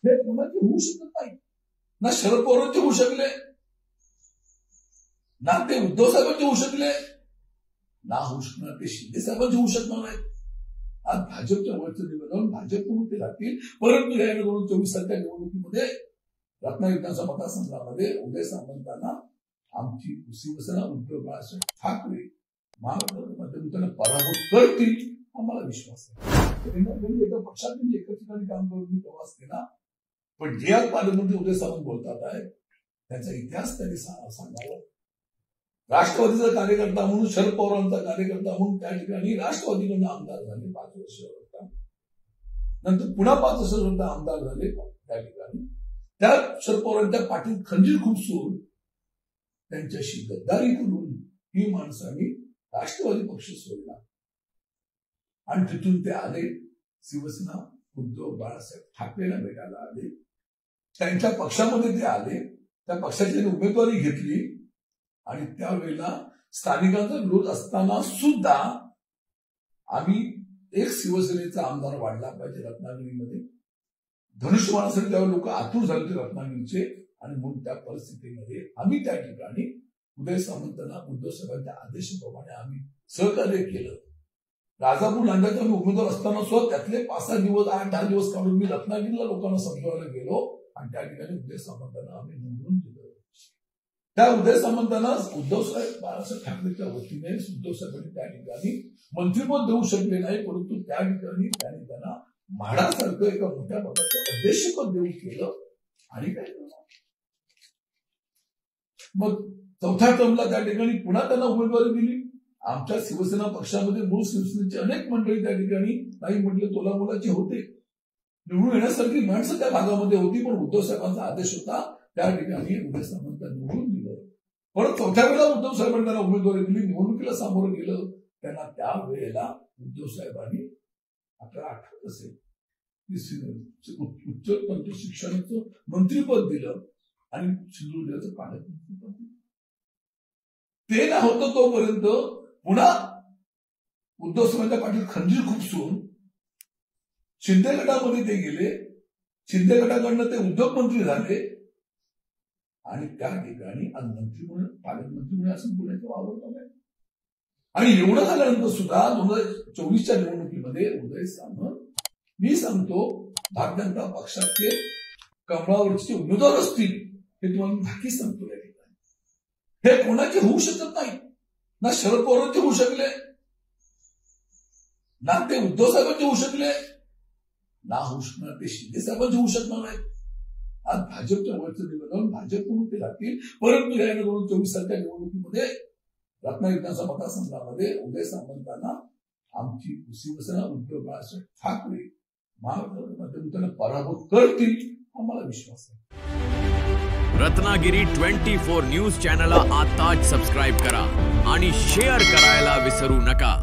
हे कोणाचे होऊ शकत नाही. ना शरद पवारांचे होऊ शकले, ना ते उद्धव साहेबांचे होऊ शकले, ना होऊ शकणार ते शिंदे साहेबांचे होऊ शकणार नाही. आज भाजपच्या वरचं निवेदन भाजप म्हणून ते राहतील. परंतु या 2024 सालच्या निवडणुकीमध्ये रत्नागिरी विधानसभा मतदारसंघामध्ये उदय सामंतांना आमची शिवसेना उद्धव बाळासाहेब ठाकरे महाराष्ट्रामध्ये त्यांना पराभूत करतील आम्हाला विश्वास आहे. एका पक्षात एका ठिकाणी काम करून मी प्रवास केला, पण जे आज पालकमंत्री उदय सामंत बोलतात आहे त्याचा इतिहास त्यांनी सांगावा. राष्ट्रवादीचा कार्यकर्ता म्हणून, शरद पवारांचा कार्यकर्ता म्हणून त्या ठिकाणी राष्ट्रवादीकडून आमदार झाले 5 वर्ष, नंतर पुन्हा 5 वर्ष आमदार झाले त्या ठिकाणी. त्या शरद पवारांच्या पाठीत खंजीर खुपसून त्यांच्याशी गद्दारी करून ही माणसांनी राष्ट्रवादी पक्ष सोडला आणि तिथून ते आले शिवसेना उद्धव बाळासाहेब ठाकरेंना भेटायला आले. त्यांच्या पक्षामध्ये ते आले, त्या पक्षाची उमेदवारी घेतली आणि त्यावेळेला स्थानिकांचा विरोध असताना सुद्धा आम्ही एक शिवसेनेचा आमदार वाढला पाहिजे रत्नागिरीमध्ये. धनुष्यबाणासाठी त्यावेळी लोक आतुर झाले होते रत्नागिरीचे आणि म्हणून त्या परिस्थितीमध्ये आम्ही त्या ठिकाणी उदय सामंतांना उद्धव साहेबांच्या आदेशाप्रमाणे आम्ही सहकार्य केलं. राजापूर लांड्याचा आम्ही उमेदवार असताना सुद्धा त्यातले 5-6 दिवस 8-10 दिवस काढून मी रत्नागिरीला लोकांना समजवायला गेलो आणि त्या ठिकाणी उदय सामंतांना आम्ही निवडून दिलं. त्या उदय सामंतांना उद्धव साहेब बाळासाहेब ठाकरेच्या वतीने उद्धव साहेबांनी त्या ठिकाणी मंत्रिपद देऊ शकले नाही, परंतु त्या ठिकाणी त्यांनी त्यांना म्हाडासारखं एका मोठ्या पदाचं अध्यक्षपद देऊ केलं. आणि काय केलं मग चौथ्या टर्मला त्या ठिकाणी पुन्हा त्यांना उमेदवारी दिली. आमच्या शिवसेना पक्षामध्ये मूळ शिवसेनेची अनेक मंडळी त्या ठिकाणी काही म्हटले तोलामोलाचे होते, निवडून येण्यासारखी माणसं त्या भागामध्ये होती, पण उद्धव साहेबांचा आदेश होता त्या ठिकाणी उदय सामंत निवडून दिलं. परत चौथ्या वेळेला उद्धव साहेबांनी त्यांना उमेदवारी दिली, निवडणुकीला सामोरं गेलं. त्यांना त्यावेळेला उद्धव साहेबांनी आपल्याला आठवत असेल उच्च तंत्र शिक्षणाचं मंत्रीपद दिलं आणि सिंधुदुर्गाचं पालकमंत्रीपद दिलं. ते न होतं तोपर्यंत पुन्हा उद्धव साहेबांच्या पाठीत खंजीर खुपसून शिंदे गटामध्ये ते गेले. शिंदे गटाकडनं ते उद्योगमंत्री झाले आणि त्या ठिकाणी आज मंत्री म्हणून पालकमंत्री म्हणून असं पुण्याचं वावरत आहे. आणि एवढं झाल्यानंतर सुद्धा 2024च्या निवडणुकीमध्ये उदय सामंत मी सांगतो भारतीय जनता पक्षाचे कमळावरचे उमेदवार असतील हे तुम्हाला नक्की सांगतो. या ठिकाणी हे कोणाचे होऊ शकत नाही. ना शरद पवारांचे होऊ शकले, ना ते उद्धव साहेबांचे होऊ शकले, ना होऊ शकणार ते शिंदे साहेबांचे होऊ शकणार नाही. आज भाजपच्या वरचं निवेदन भाजप म्हणून ते राहतील. परंतु या 2024 सालच्या निवडणुकीमध्ये रत्नागिरी विधानसभा मतदारसंघामध्ये उदय सामंतांना आमची शिवसेना उद्धव बाळासाहेब ठाकरे महाराष्ट्रामध्ये त्यांना पराभूत करतील आम्हाला विश्वास आहे. रत्नागिरी 24 न्यूज चॅनलला आताच सबस्क्राईब करा आणि शेअर करायला विसरू नका.